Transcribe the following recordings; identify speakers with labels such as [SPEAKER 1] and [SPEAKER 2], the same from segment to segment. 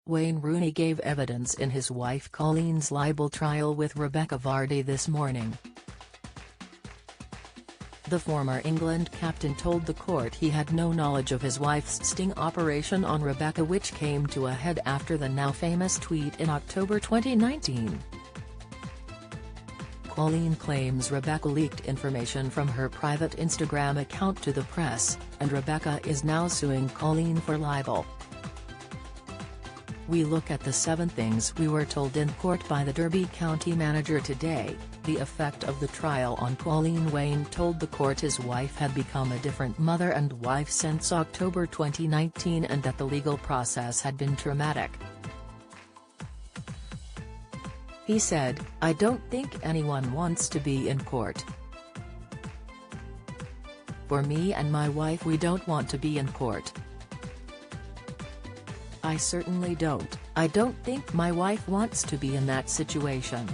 [SPEAKER 1] Wayne Rooney gave evidence in his wife Coleen's libel trial with Rebecca Vardy this morning. The former England captain told the court he had no knowledge of his wife's sting operation on Rebecca, which came to a head after the now famous tweet in October 2019. Coleen claims Rebecca leaked information from her private Instagram account to the press, and Rebecca is now suing Coleen for libel. "We look at the 7 things we were told in court by the Derby County manager today, the effect of the trial on Coleen." Wayne told the court his wife had become a different mother and wife since October 2019 and that the legal process had been traumatic. He said, "I don't think anyone wants to be in court. For me and my wife, we don't want to be in court. I certainly don't. I don't think my wife wants to be in that situation.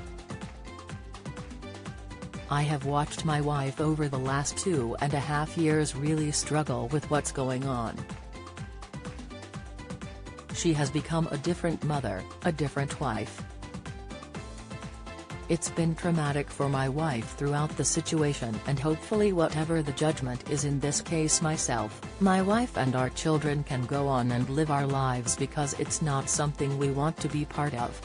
[SPEAKER 1] I have watched my wife over the last 2.5 years really struggle with what's going on. She has become a different mother, a different wife. It's been traumatic for my wife throughout the situation, and hopefully whatever the judgment is in this case, myself, my wife and our children can go on and live our lives, because it's not something we want to be part of."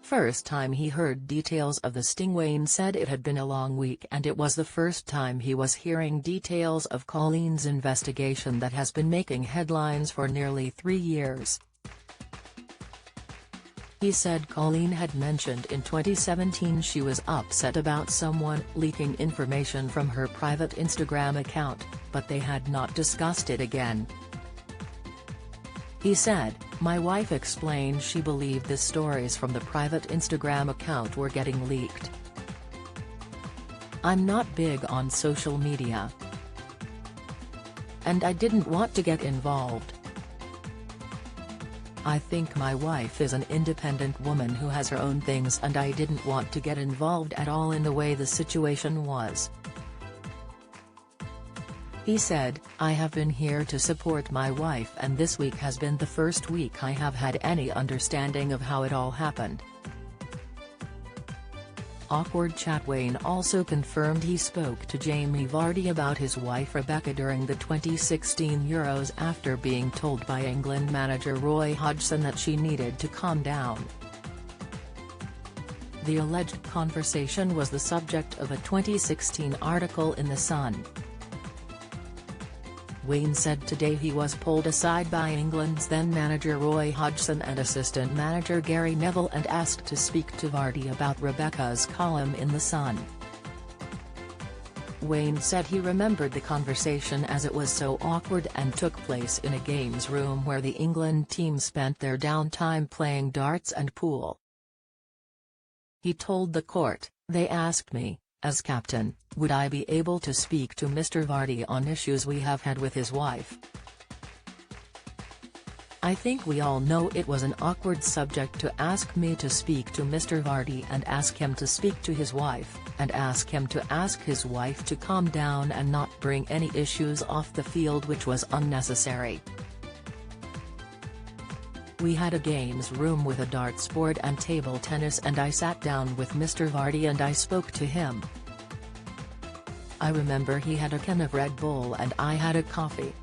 [SPEAKER 1] First time he heard details of the sting, Wayne said it had been a long week and it was the first time he was hearing details of Coleen's investigation that has been making headlines for nearly 3 years. He said Coleen had mentioned in 2017 she was upset about someone leaking information from her private Instagram account, but they had not discussed it again. He said, "My wife explained she believed the stories from the private Instagram account were getting leaked. I'm not big on social media, and I didn't want to get involved. I think my wife is an independent woman who has her own things, and I didn't want to get involved at all in the way the situation was." He said, "I have been here to support my wife, and this week has been the first week I have had any understanding of how it all happened." Awkward chat. Wayne also confirmed he spoke to Jamie Vardy about his wife Rebecca during the 2016 Euros after being told by England manager Roy Hodgson that she needed to calm down. The alleged conversation was the subject of a 2016 article in The Sun. Wayne said today he was pulled aside by England's then-manager Roy Hodgson and assistant manager Gary Neville and asked to speak to Vardy about Rebecca's column in The Sun. Wayne said he remembered the conversation as it was so awkward and took place in a games room where the England team spent their downtime playing darts and pool. He told the court, "They asked me, as captain, would I be able to speak to Mr. Vardy on issues we have had with his wife. I think we all know it was an awkward subject to ask me to speak to Mr. Vardy and ask him to speak to his wife, and ask him to ask his wife to calm down and not bring any issues off the field, which was unnecessary. We had a games room with a darts board and table tennis, and I sat down with Mr. Vardy and I spoke to him. I remember he had a can of Red Bull and I had a coffee.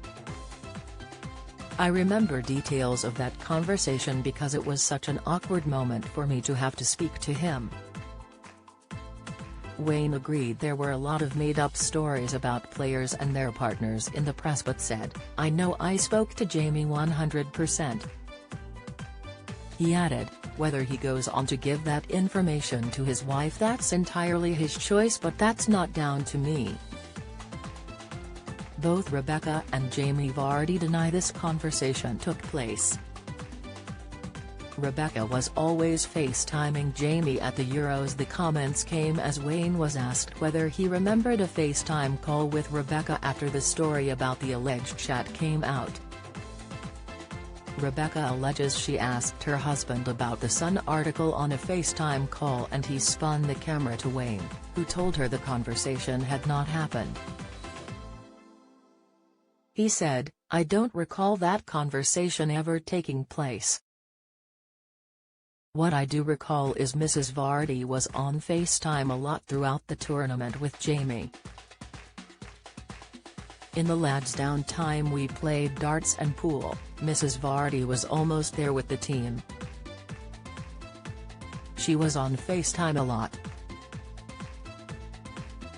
[SPEAKER 1] I remember details of that conversation because it was such an awkward moment for me to have to speak to him." Wayne agreed there were a lot of made-up stories about players and their partners in the press, but said, "I know I spoke to Jamie 100%. He added, "Whether he goes on to give that information to his wife, that's entirely his choice, but that's not down to me." Both Rebecca and Jamie Vardy deny this conversation took place. Rebecca was always FaceTiming Jamie at the Euros. The comments came as Wayne was asked whether he remembered a FaceTime call with Rebecca after the story about the alleged chat came out. Rebecca alleges she asked her husband about the Sun article on a FaceTime call and he spun the camera to Wayne, who told her the conversation had not happened. He said, I don't recall that conversation ever taking place. What I do recall is Mrs. Vardy was on FaceTime a lot throughout the tournament with Jamie. In the lads' downtime we played darts and pool. Mrs. Vardy was almost there with the team. She was on FaceTime a lot.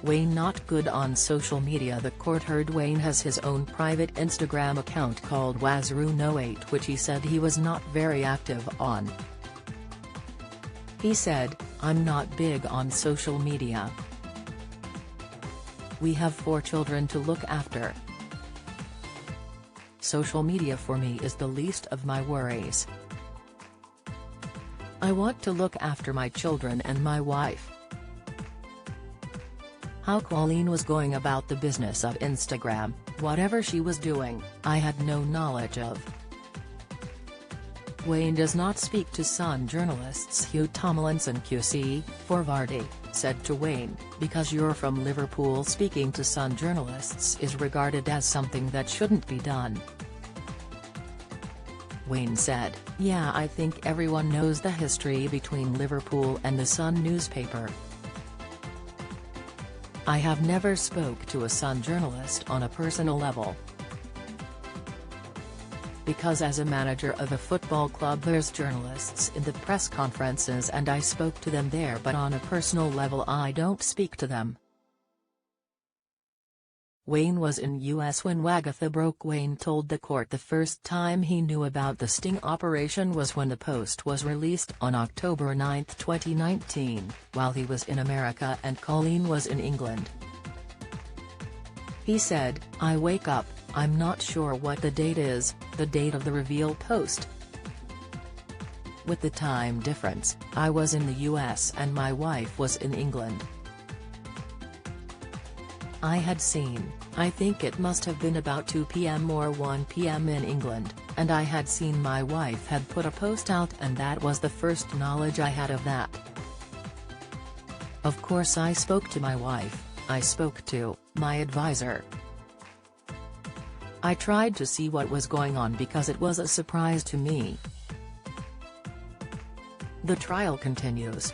[SPEAKER 1] Wayne not good on social media. The court heard Wayne has his own private Instagram account called Wazroon08 which he said he was not very active on. He said, "I'm not big on social media. We have 4 children to look after. Social media for me is the least of my worries. I want to look after my children and my wife." How Coleen was going about the business of Instagram, whatever she was doing, I had no knowledge of. Wayne does not speak to Sun journalists. Hugh Tomlinson QC, for Vardy, said to Wayne, "Because you're from Liverpool, speaking to Sun journalists is regarded as something that shouldn't be done." Wayne said, "Yeah, I think everyone knows the history between Liverpool and the Sun newspaper. I have never spoke to a Sun journalist on a personal level. Because as a manager of a football club there's journalists in the press conferences and I spoke to them there, but on a personal level I don't speak to them." Wayne was in US when Wagatha broke. Wayne told the court the first time he knew about the sting operation was when the post was released on October 9, 2019, while he was in America and Coleen was in England. He said, "I wake up, I'm not sure what the date is, the date of the reveal post. With the time difference, I was in the US and my wife was in England. I had seen, I think it must have been about 2 p.m. or 1 p.m. in England, and I had seen my wife had put a post out and that was the first knowledge I had of that. Of course I spoke to my wife, I spoke to my advisor. I tried to see what was going on because it was a surprise to me." The trial continues.